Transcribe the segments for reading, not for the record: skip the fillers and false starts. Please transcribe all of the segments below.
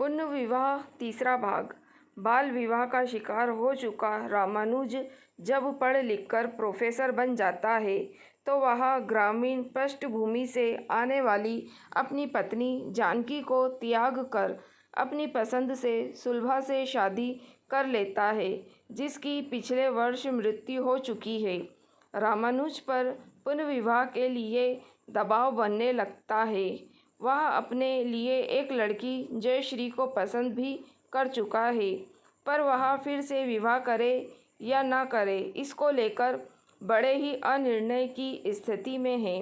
पुनर्विवाह तीसरा भाग। बाल विवाह का शिकार हो चुका रामानुज जब पढ़ लिखकर प्रोफेसर बन जाता है तो वह ग्रामीण पृष्ठभूमि से आने वाली अपनी पत्नी जानकी को त्याग कर अपनी पसंद से सुलभा से शादी कर लेता है, जिसकी पिछले वर्ष मृत्यु हो चुकी है। रामानुज पर पुनर्विवाह के लिए दबाव बनने लगता है। वह अपने लिए एक लड़की जयश्री को पसंद भी कर चुका है, पर वह फिर से विवाह करे या ना करे इसको लेकर बड़े ही अनिर्णय की स्थिति में है।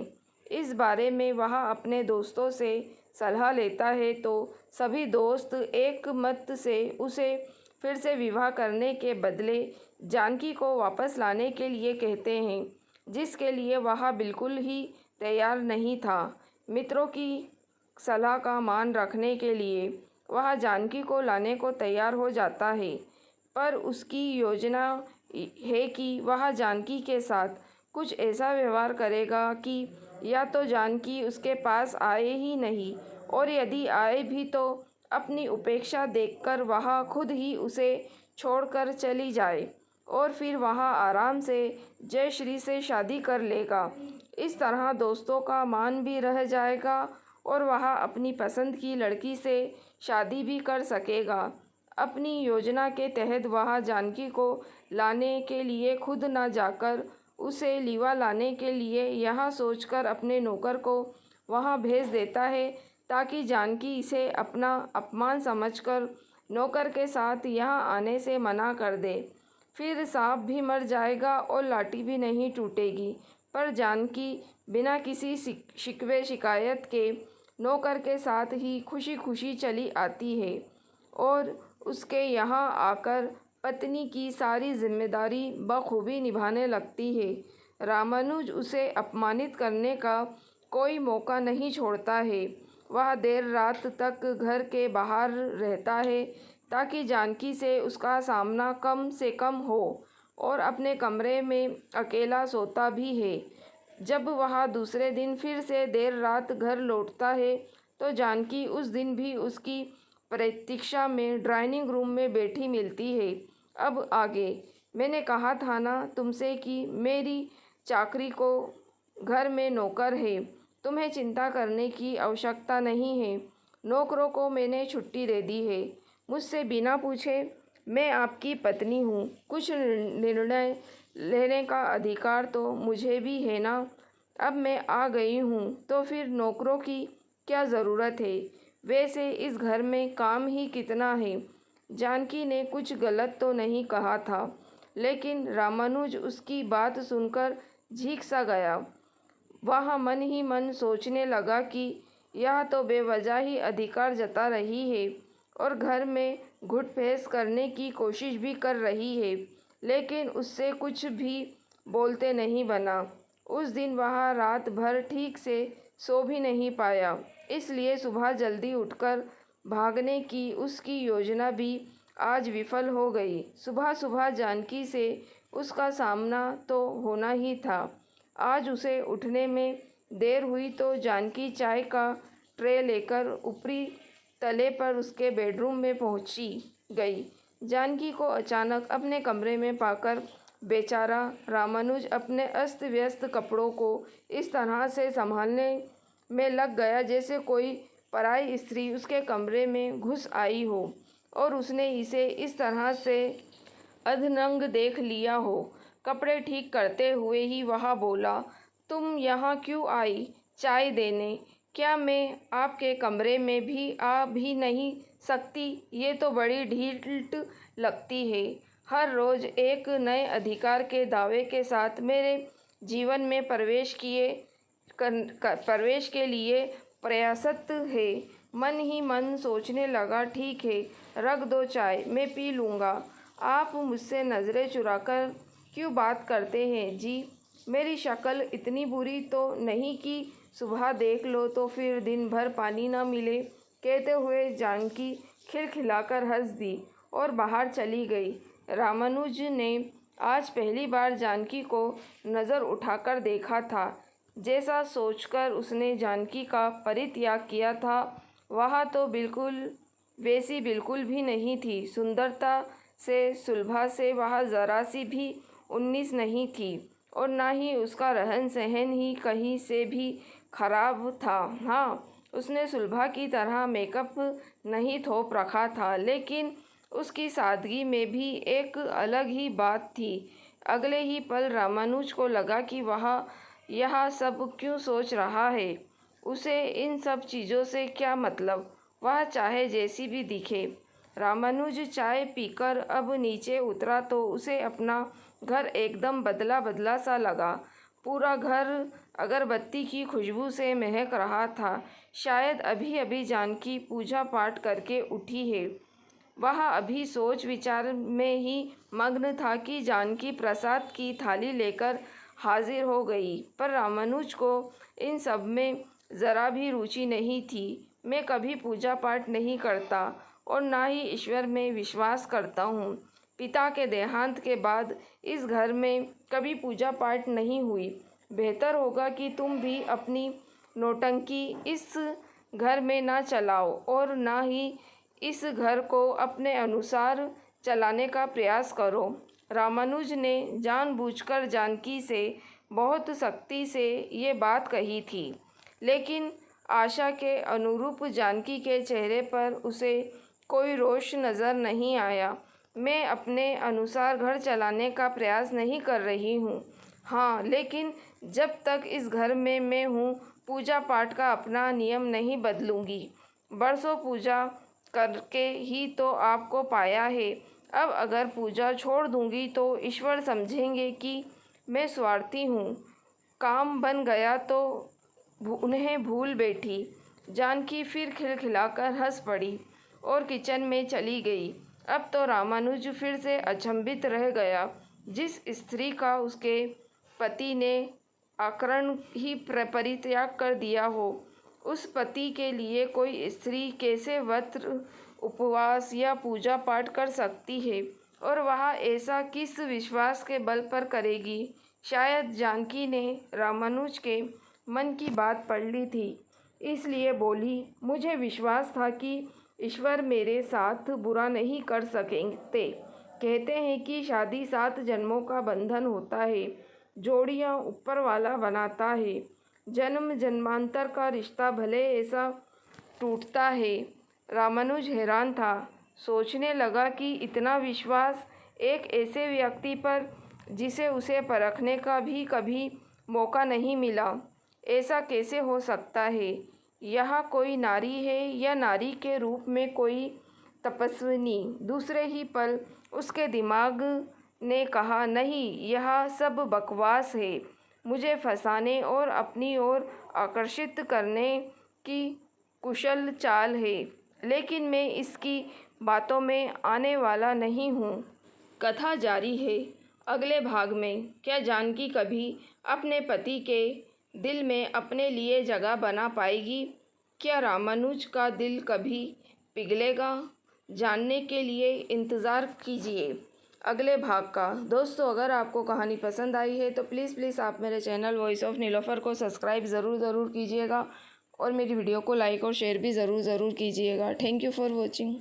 इस बारे में वह अपने दोस्तों से सलाह लेता है तो सभी दोस्त एक मत से उसे फिर से विवाह करने के बदले जानकी को वापस लाने के लिए कहते हैं, जिसके लिए वह बिल्कुल ही तैयार नहीं था। मित्रों की सलाह का मान रखने के लिए वह जानकी को लाने को तैयार हो जाता है, पर उसकी योजना है कि वह जानकी के साथ कुछ ऐसा व्यवहार करेगा कि या तो जानकी उसके पास आए ही नहीं, और यदि आए भी तो अपनी उपेक्षा देखकर वह खुद ही उसे छोड़कर चली जाए और फिर वह आराम से जयश्री से शादी कर लेगा। इस तरह दोस्तों का मान भी रह जाएगा और वह अपनी पसंद की लड़की से शादी भी कर सकेगा। अपनी योजना के तहत वह जानकी को लाने के लिए खुद न जाकर उसे लीवा लाने के लिए यह सोचकर अपने नौकर को वहां भेज देता है, ताकि जानकी इसे अपना अपमान समझकर नौकर के साथ यहाँ आने से मना कर दे। फिर सांप भी मर जाएगा और लाठी भी नहीं टूटेगी। पर जानकी बिना किसी शिकवे शिकायत के नौकर के साथ ही खुशी खुशी चली आती है और उसके यहाँ आकर पत्नी की सारी जिम्मेदारी बखूबी निभाने लगती है। रामानुज उसे अपमानित करने का कोई मौका नहीं छोड़ता है। वह देर रात तक घर के बाहर रहता है ताकि जानकी से उसका सामना कम से कम हो, और अपने कमरे में अकेला सोता भी है। जब वह दूसरे दिन फिर से देर रात घर लौटता है तो जानकी उस दिन भी उसकी प्रतीक्षा में ड्राइंग रूम में बैठी मिलती है। अब आगे। मैंने कहा था ना तुमसे कि मेरी चाकरी को घर में नौकर है, तुम्हें चिंता करने की आवश्यकता नहीं है। नौकरों को मैंने छुट्टी दे दी है। मुझसे बिना पूछे मैं आपकी पत्नी हूँ, कुछ निर्णय लेने का अधिकार तो मुझे भी है ना। अब मैं आ गई हूँ तो फिर नौकरों की क्या ज़रूरत है। वैसे इस घर में काम ही कितना है। जानकी ने कुछ गलत तो नहीं कहा था, लेकिन रामानुज उसकी बात सुनकर झीक सा गया। वह मन ही मन सोचने लगा कि यह तो बेवजह ही अधिकार जता रही है और घर में घुटपैठ करने की कोशिश भी कर रही है, लेकिन उससे कुछ भी बोलते नहीं बना। उस दिन वह रात भर ठीक से सो भी नहीं पाया, इसलिए सुबह जल्दी उठकर भागने की उसकी योजना भी आज विफल हो गई। सुबह सुबह जानकी से उसका सामना तो होना ही था। आज उसे उठने में देर हुई तो जानकी चाय का ट्रे लेकर ऊपरी तले पर उसके बेडरूम में पहुंची गई। जानकी को अचानक अपने कमरे में पाकर बेचारा रामानुज अपने अस्त व्यस्त कपड़ों को इस तरह से संभालने में लग गया जैसे कोई पराई स्त्री उसके कमरे में घुस आई हो और उसने इसे इस तरह से अधनंग देख लिया हो। कपड़े ठीक करते हुए ही वह बोला, तुम यहाँ क्यों आई चाय देने? क्या मैं आपके कमरे में भी आ भी नहीं सकती? ये तो बड़ी ढीठ लगती है। हर रोज़ एक नए अधिकार के दावे के साथ मेरे जीवन में प्रवेश के लिए प्रयासरत है। मन ही मन सोचने लगा, ठीक है, रख दो चाय, मैं पी लूँगा। आप मुझसे नज़रें चुराकर क्यों बात करते हैं जी? मेरी शक्ल इतनी बुरी तो नहीं कि सुबह देख लो तो फिर दिन भर पानी ना मिले। कहते हुए जानकी खिलखिलाकर हंस दी और बाहर चली गई। रामानुज ने आज पहली बार जानकी को नज़र उठाकर देखा था। जैसा सोचकर उसने जानकी का परित्याग किया था, वह तो बिल्कुल वैसी बिल्कुल भी नहीं थी। सुंदरता से, सुलभा से वह ज़रा सी भी 19 नहीं थी और ना ही उसका रहन सहन ही कहीं से भी खराब था। हाँ, उसने सुलभा की तरह मेकअप नहीं थोप रखा था, लेकिन उसकी सादगी में भी एक अलग ही बात थी। अगले ही पल रामानुज को लगा कि वह यह सब क्यों सोच रहा है। उसे इन सब चीज़ों से क्या मतलब, वह चाहे जैसी भी दिखे। रामानुज चाय पीकर अब नीचे उतरा तो उसे अपना घर एकदम बदला बदला सा लगा। पूरा घर अगरबत्ती की खुशबू से महक रहा था। शायद अभी अभी जानकी पूजा पाठ करके उठी है। वह अभी सोच विचार में ही मग्न था कि जानकी प्रसाद की थाली लेकर हाजिर हो गई। पर रामानुज को इन सब में ज़रा भी रुचि नहीं थी। मैं कभी पूजा पाठ नहीं करता और ना ही ईश्वर में विश्वास करता हूँ। पिता के देहांत के बाद इस घर में कभी पूजा पाठ नहीं हुई। बेहतर होगा कि तुम भी अपनी नौटंकी इस घर में ना चलाओ और ना ही इस घर को अपने अनुसार चलाने का प्रयास करो। रामानुज ने जानबूझकर जानकी से बहुत सख्ती से ये बात कही थी, लेकिन आशा के अनुरूप जानकी के चेहरे पर उसे कोई रोष नज़र नहीं आया। मैं अपने अनुसार घर चलाने का प्रयास नहीं कर रही हूँ। हाँ, लेकिन जब तक इस घर में मैं हूँ, पूजा पाठ का अपना नियम नहीं बदलूँगी। बरसों पूजा करके ही तो आपको पाया है। अब अगर पूजा छोड़ दूँगी तो ईश्वर समझेंगे कि मैं स्वार्थी हूँ। काम बन गया तो उन्हें भूल बैठी। जानकी फिर खिलखिलाकर हंस पड़ी और किचन में चली गई। अब तो रामानुज फिर से अचंभित रह गया। जिस स्त्री का उसके पति ने अकारण ही परित्याग कर दिया हो, उस पति के लिए कोई स्त्री कैसे व्रत, उपवास या पूजा पाठ कर सकती है, और वह ऐसा किस विश्वास के बल पर करेगी। शायद जानकी ने रामानुज के मन की बात पढ़ ली थी, इसलिए बोली, मुझे विश्वास था कि ईश्वर मेरे साथ बुरा नहीं कर सकेंगे। कहते हैं कि शादी 7 जन्मों का बंधन होता है, जोड़ियां ऊपर वाला बनाता है। जन्म जन्मांतर का रिश्ता भले ऐसा टूटता है। रामानुज हैरान था। सोचने लगा कि इतना विश्वास एक ऐसे व्यक्ति पर जिसे उसे परखने का भी कभी मौका नहीं मिला, ऐसा कैसे हो सकता है। यह कोई नारी है या नारी के रूप में कोई तपस्विनी। दूसरे ही पल उसके दिमाग ने कहा, नहीं, यह सब बकवास है। मुझे फंसाने और अपनी ओर आकर्षित करने की कुशल चाल है, लेकिन मैं इसकी बातों में आने वाला नहीं हूँ। कथा जारी है अगले भाग में। क्या जानकी कभी अपने पति के दिल में अपने लिए जगह बना पाएगी? क्या रामानुज का दिल कभी पिघलेगा? जानने के लिए इंतज़ार कीजिए अगले भाग का। दोस्तों, अगर आपको कहानी पसंद आई है तो प्लीज़ आप मेरे चैनल वॉइस ऑफ नीलोफर को सब्सक्राइब ज़रूर कीजिएगा और मेरी वीडियो को लाइक और शेयर भी ज़रूर कीजिएगा। Thank you for watching.